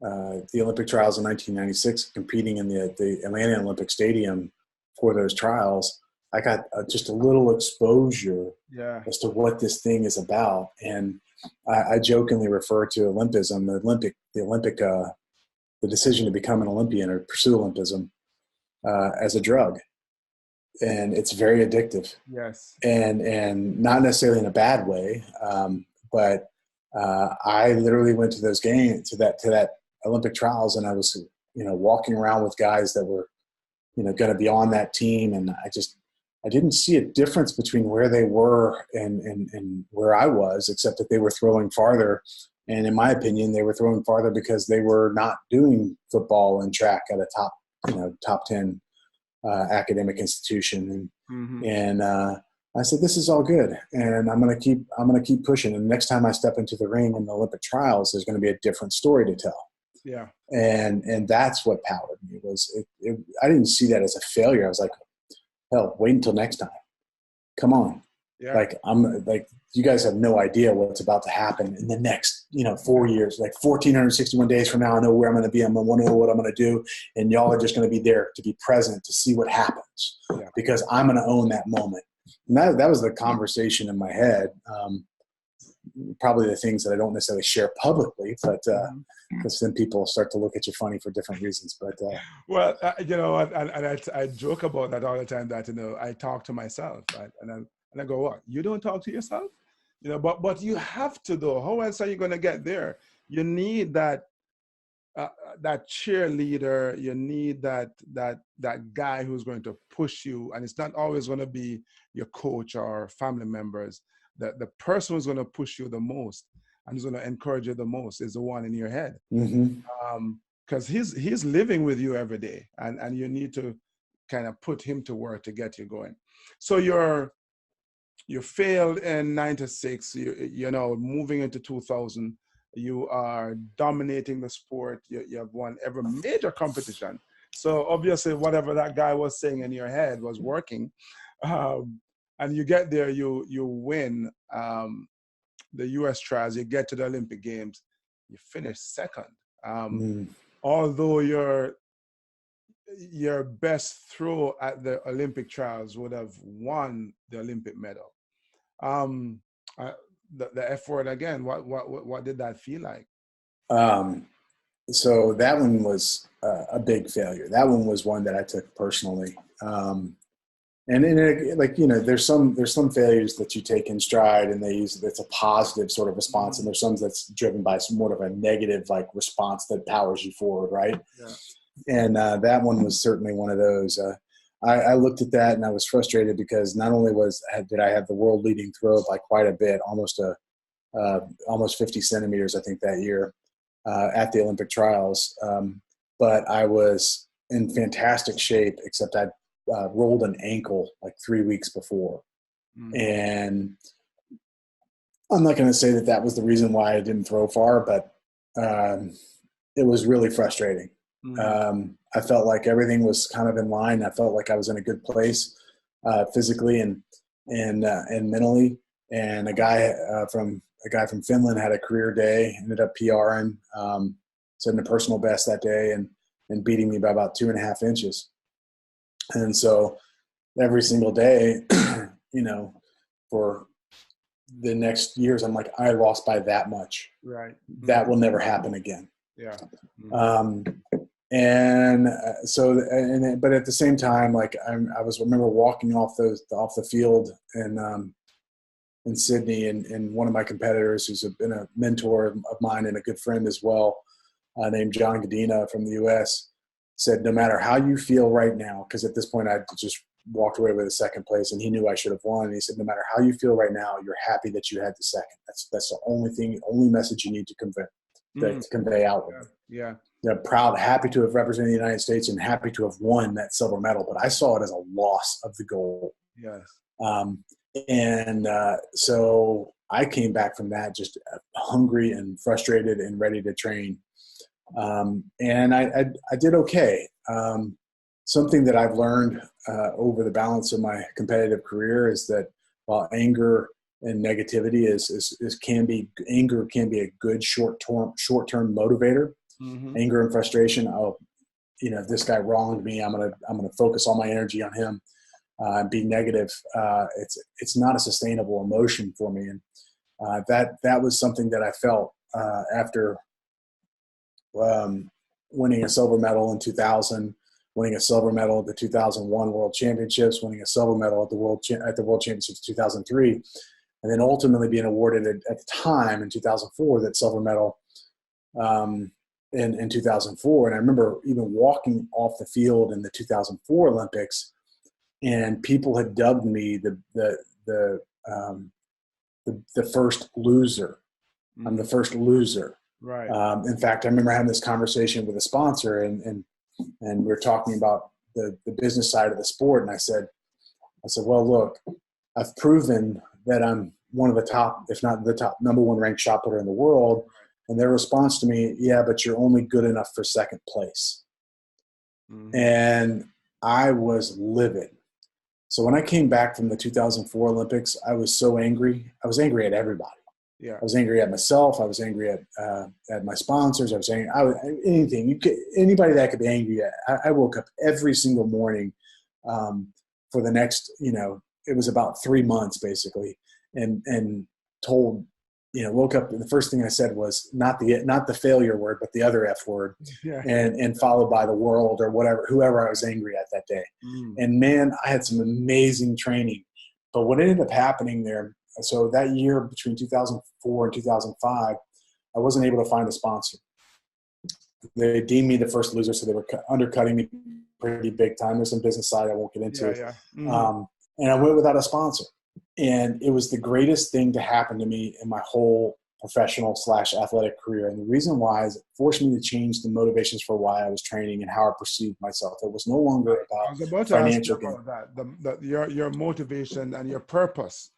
the Olympic trials in 1996, competing in the Atlanta Olympic Stadium for those trials. I got just a little exposure as to what this thing is about. And I jokingly refer to Olympism, the decision to become an Olympian or pursue Olympism, as a drug. And it's very addictive. Yes. And not necessarily in a bad way. But I literally went to those games, to that Olympic trials, and I was, walking around with guys that were, going to be on that team. And I didn't see a difference between where they were and where I was, except that they were throwing farther. And in my opinion, they were throwing farther because they were not doing football and track at a top 10 academic institution. And I said, this is all good, and I'm going to keep pushing. And next time I step into the ring in the Olympic trials, there's going to be a different story to tell. Yeah. And that's what powered me. I didn't see that as a failure. I was like, hell, wait until next time. Come on. Yeah. You guys have no idea what's about to happen in the next, 4 years, 1,461 days from now. I know where I'm going to be. I'm going to know what I'm going to do. And y'all are just going to be there to be present, to see what happens, because I'm going to own that moment. And that was the conversation in my head. Probably the things that I don't necessarily share publicly, but because then people start to look at you funny for different reasons. But well, I joke about that all the time. That I talk to myself, right? And I go, what? You don't talk to yourself? But you have to, though. How else are you going to get there? You need that cheerleader. You need that guy who's going to push you, and it's not always going to be your coach or family members. The person who's going to push you the most and who's going to encourage you the most is the one in your head, because he's living with you every day, and you need to kind of put him to work to get you going. So you failed in 96. Moving into 2000. You are dominating the sport. You have won every major competition. So obviously, whatever that guy was saying in your head was working. And you get there, you win. the U.S. trials, you get to the Olympic Games, you finish second. Mm. Although your best throw at the Olympic trials would have won the Olympic medal. Um, the F word again. What did that feel like? So that one was a big failure. That one was one that I took personally. And in it, like, you know, there's some failures that you take in stride and that's a positive sort of response. And there's some that's driven by some more of a negative like response that powers you forward. Right. Yeah. And that one was certainly one of those. I looked at that and I was frustrated because not only did I have the world leading throw by quite a bit, almost 50 centimeters, I think, that year at the Olympic trials. But I was in fantastic shape, except I'd rolled an ankle like 3 weeks before. And I'm not going to say that was the reason why I didn't throw far, but it was really frustrating. I felt like everything was kind of in line. I felt like I was in a good place physically and mentally. And a guy from Finland had a career day, ended up PRing, setting a personal best that day and beating me by about 2.5 inches. And so every single day, you know, for the next years, I'm like, I lost by that much. Right. That will never happen again. Yeah. But at the same time, like I remember walking off the field in Sydney, and one of my competitors, who's been a mentor of mine and a good friend as well, named John Godina from the U.S., said, no matter how you feel right now, because at this point I just walked away with a second place and he knew I should have won. And he said, no matter how you feel right now, you're happy that you had the second. That's the only message you need to convey outward. Yeah. Proud, happy to have represented the United States and happy to have won that silver medal. But I saw it as a loss of the gold. Yes. So I came back from that just hungry and frustrated and ready to train. And I did okay. Something that I've learned over the balance of my competitive career is that while anger and negativity anger can be a good short-term motivator. Anger and frustration. If this guy wronged me, I'm gonna focus all my energy on him and be negative. It's not a sustainable emotion for me, and that was something that I felt after winning a silver medal in 2000, winning a silver medal at the 2001 World Championships, winning a silver medal at the World Championships 2003, and then ultimately being awarded at the time in 2004 that silver medal in 2004. And I remember even walking off the field in the 2004 Olympics, and people had dubbed me the first loser. I'm the first loser. Right. In fact, I remember having this conversation with a sponsor, and we're talking about the business side of the sport. And I said, well, look, I've proven that I'm one of the top, if not the top number one ranked shot putter in the world. And their response to me, yeah, but you're only good enough for second place. And I was livid. So when I came back from the 2004 Olympics, I was so angry. I was angry at everybody. Yeah. I was angry at myself. I was angry at my sponsors. I was angry. Anybody that I could be angry at. I woke up every single morning for the next, it was about 3 months basically, and told, woke up. And the first thing I said was not the failure word, but the other F word, and followed by the world or whoever I was angry at that day. And man, I had some amazing training, but what ended up happening there. So that year between 2004 and 2005, I wasn't able to find a sponsor. They deemed me the first loser, so they were undercutting me pretty big time. There's some business side I won't get into. And I went without a sponsor. And it was the greatest thing to happen to me in my whole professional / athletic career. And the reason why is it forced me to change the motivations for why I was training and how I perceived myself. It was no longer about financial gain. That your motivation and your purpose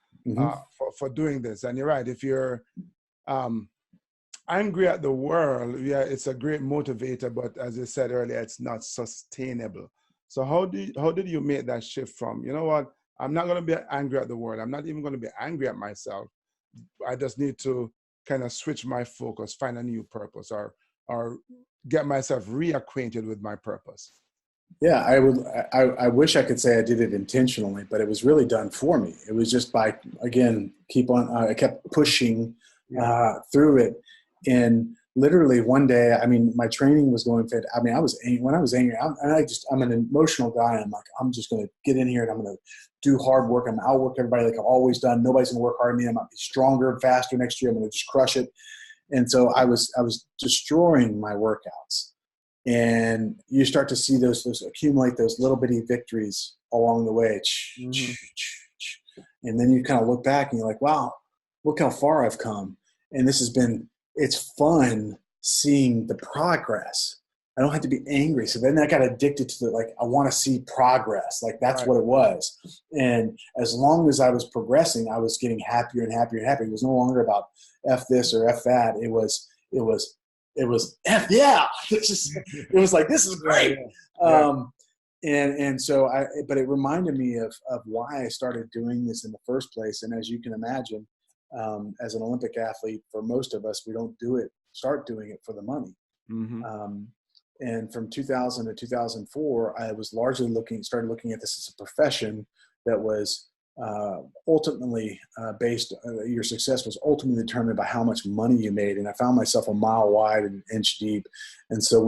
for doing this. And you're right. If you're angry at the world, it's a great motivator, but as you said earlier, it's not sustainable. So how did you make that shift from, you know what, I'm not going to be angry at the world. I'm not even going to be angry at myself. I just need to kind of switch my focus, find a new purpose, or get myself reacquainted with my purpose. Yeah, I wish I could say I did it intentionally, but it was really done for me. It was just by, again, I kept pushing through it. And literally one day, I mean, my training was going fit. I mean, when I was angry, I'm an emotional guy. And I'm like, I'm just going to get in here and I'm going to do hard work. I'm going to outwork everybody like I've always done. Nobody's going to work harder than me. I'm going to be stronger and faster next year. I'm going to just crush it. And so I was destroying my workouts. And you start to see those accumulate those little bitty victories along the way. Mm-hmm. And then you kind of look back and you're like, wow, look how far I've come. And it's fun seeing the progress. I don't have to be angry. So then I got addicted to I want to see progress. Like that's what it was. And as long as I was progressing, I was getting happier and happier and happier. It was no longer about F this or F that. It was F yeah. It was like, this is great. And so but it reminded me of why I started doing this in the first place. And as you can imagine, as an Olympic athlete, for most of us, we don't start doing it for the money. Mm-hmm. And from 2000 to 2004, I was largely started looking at this as a profession that was ultimately based. Your success was ultimately determined by how much money you made. And I found myself a mile wide and an inch deep. And so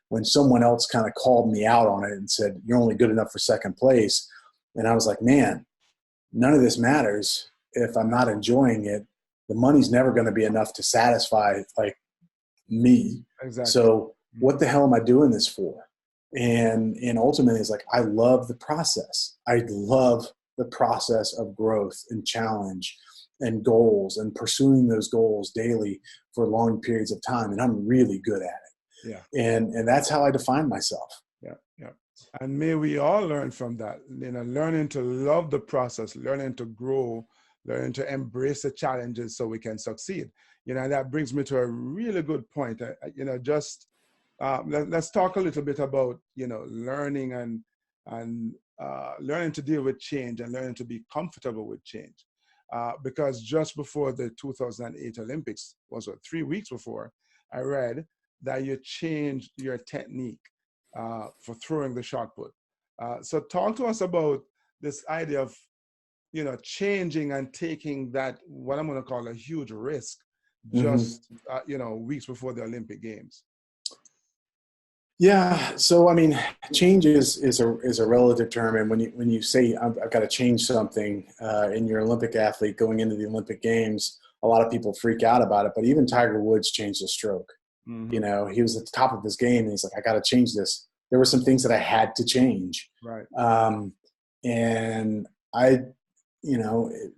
when someone else kind of called me out on it and said, you're only good enough for second place. And I was like, man, none of this matters if I'm not enjoying it. The money's never going to be enough to satisfy me. Exactly. So what the hell am I doing this for? And ultimately it's like, I love the process. I love the process of growth and challenge and goals and pursuing those goals daily for long periods of time. And I'm really good at it. Yeah. And that's how I define myself. Yeah. Yeah. And may we all learn from that, learning to love the process, learning to grow, learning to embrace the challenges so we can succeed. That brings me to a really good point. Let's talk a little bit about, learning and learning to deal with change and learning to be comfortable with change. Because just before the 2008 Olympics, 3 weeks before, I read that you changed your technique for throwing the shot put. So talk to us about this idea of, changing and taking that, what I'm going to call a huge risk, just, weeks before the Olympic Games. Yeah. So, I mean, change is a relative term. And when you say I've got to change something in your Olympic athlete going into the Olympic Games, a lot of people freak out about it. But even Tiger Woods changed his stroke. Mm-hmm. He was at the top of his game and he's like, I got to change this. There were some things that I had to change. Right. And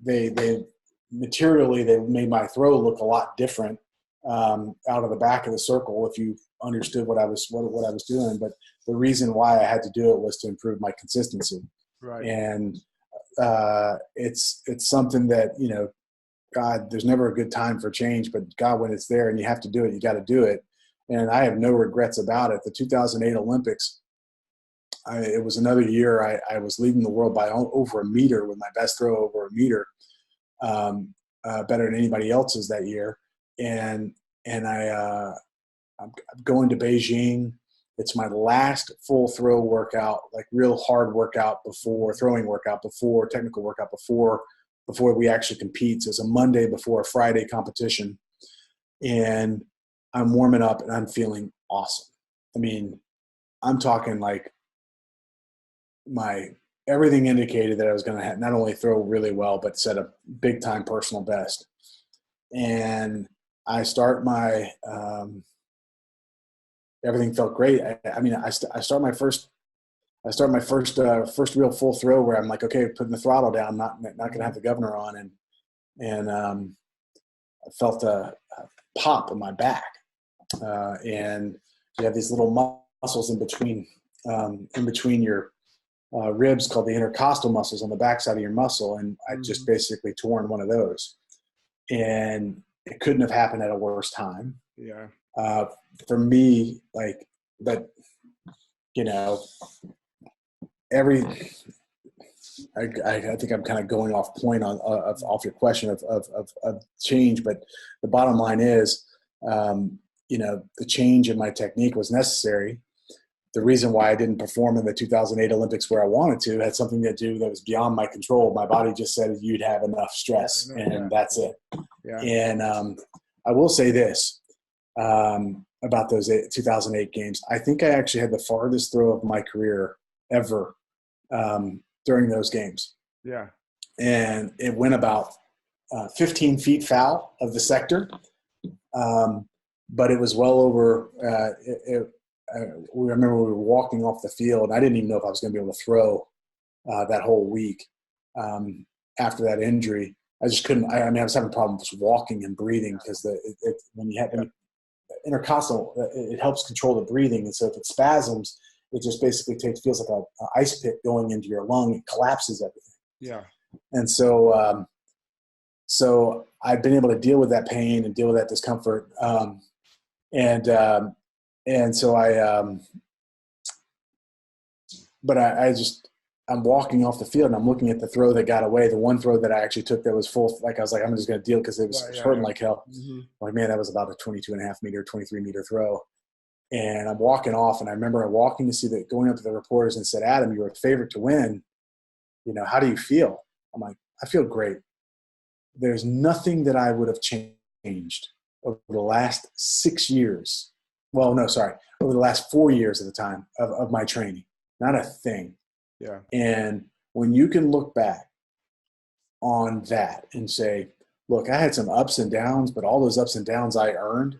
they materially, they made my throw look a lot different out of the back of the circle, if you understood what I was doing. But the reason why I had to do it was to improve my consistency. Right. And it's something that, God, there's never a good time for change, but God, when it's there and you have to do it, you got to do it. And I have no regrets about it. The 2008 Olympics, it was another year I was leading the world by over a meter with my best throw over a meter, better than anybody else's that year. And I'm going to Beijing. It's my last full throw workout, like real hard workout before technical workout before we actually compete. So it's a Monday before a Friday competition. And I'm warming up and I'm feeling awesome. I mean, I'm talking like everything indicated that I was going to not only throw really well, but set a big time personal best. And I start my, everything felt great. I start my first real full throw where I'm like, okay, putting the throttle down, not going to have the governor on. And I felt a pop in my back. And you have these little muscles in between your ribs called the intercostal muscles on the backside of your muscle. And I just basically torn one of those. And it couldn't have happened at a worse time. Yeah. For me, every I think I'm kind of going off point off your question of change, but the bottom line is, the change in my technique was necessary. The reason why I didn't perform in the 2008 Olympics where I wanted to had something to do that was beyond my control. My body just said you'd have enough stress, and that's it. Yeah. And I will say this about those 2008 games. I think I actually had the farthest throw of my career ever during those games. Yeah. And it went about 15 feet foul of the sector, but it was well over I remember we were walking off the field, and I didn't even know if I was going to be able to throw that whole week after that injury. I just couldn't. I was having problems walking and breathing because when you have intercostal, it helps control the breathing, and so if it spasms, it just basically feels like an ice pick going into your lung. It collapses everything. Yeah. And so I've been able to deal with that pain and deal with that discomfort, and so I'm walking off the field and I'm looking at the throw that got away. The one throw that I actually took that was full, I was like, I'm just going to deal because it was hurting like hell. Mm-hmm. Like, man, that was about a 22.5 meter, 23 meter throw. And I'm walking off, and I remember walking going up to the reporters and said, Adam, you were a favorite to win. How do you feel? I'm like, I feel great. There's nothing that I would have changed over the last 6 years. Well, no, sorry. Over the last 4 years at the time of my training. Not a thing. Yeah. And when you can look back on that and say, look, I had some ups and downs, but all those ups and downs I earned.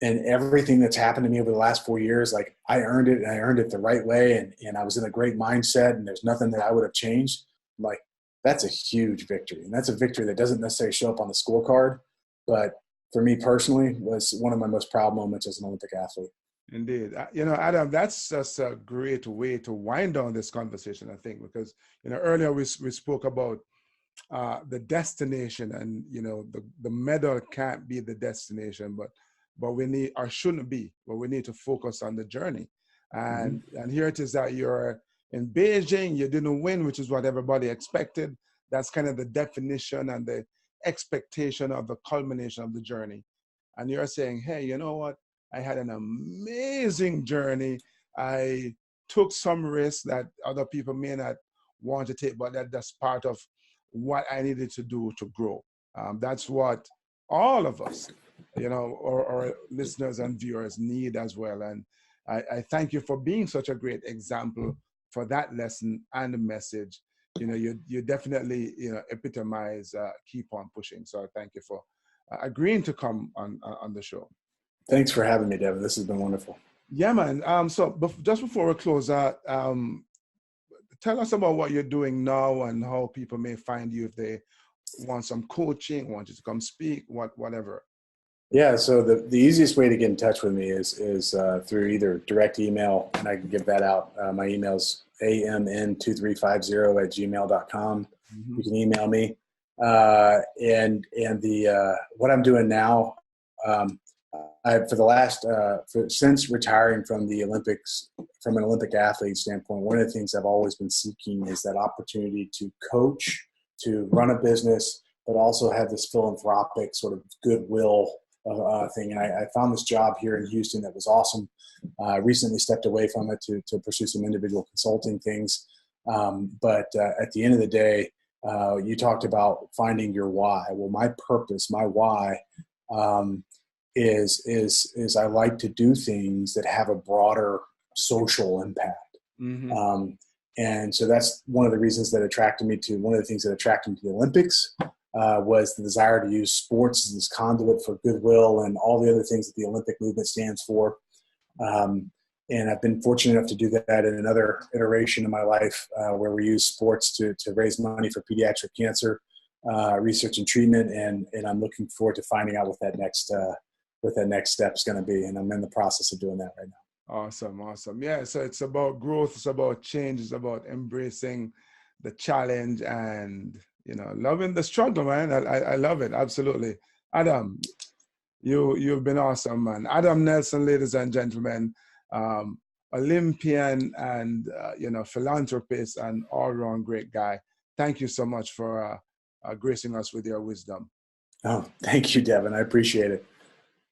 And everything that's happened to me over the last 4 years, like I earned it, and I earned it the right way. And I was in a great mindset, and there's nothing that I would have changed. Like, that's a huge victory. And that's a victory that doesn't necessarily show up on the scorecard, but for me personally, was one of my most proud moments as an Olympic athlete. Indeed. Adam, that's just a great way to wind down this conversation, I think, because, earlier we spoke about the destination, and, the medal can't be the destination, but we need, or shouldn't be, but we need to focus on the journey. And and here it is that you're in Beijing, you didn't win, which is what everybody expected. That's kind of the definition and the expectation of the culmination of the journey. And you're saying, hey, you know what? I had an amazing journey. I took some risks that other people may not want to take, but that's part of what I needed to do to grow. That's what all of us, or listeners and viewers need as well. And I thank you for being such a great example for that lesson and the message. You definitely, epitomize keep on pushing. So I thank you for agreeing to come on the show. Thanks for having me, Devon. This has been wonderful. Yeah, man. So just before we close out, tell us about what you're doing now and how people may find you if they want some coaching, want you to come speak, whatever. Yeah, so the easiest way to get in touch with me is through either direct email, and I can give that out. My email's amn2350@gmail.com. Mm-hmm. You can email me. And what I'm doing now, since retiring from the Olympics, from an Olympic athlete standpoint, one of the things I've always been seeking is that opportunity to coach, to run a business, but also have this philanthropic sort of goodwill thing. And I found this job here in Houston that was awesome. Recently stepped away from it to pursue some individual consulting things. But at the end of the day, you talked about finding your why. Well, my purpose, my why, is I like to do things that have a broader social impact. Mm-hmm. And so that's one of the reasons that attracted me to, one of the things that attracted me to the Olympics was the desire to use sports as this conduit for goodwill and all the other things that the Olympic movement stands for. And I've been fortunate enough to do that in another iteration of my life where we use sports to raise money for pediatric cancer research and treatment. And I'm looking forward to finding out what that next step is going to be. And I'm in the process of doing that right now. Awesome. Yeah. So it's about growth. It's about change. It's about embracing the challenge and, loving the struggle, man. I love it. Absolutely. Adam, you've been awesome, man. Adam Nelson, ladies and gentlemen. Olympian and, philanthropist and all-around great guy. Thank you so much for gracing us with your wisdom. Oh, thank you, Devon. I appreciate it.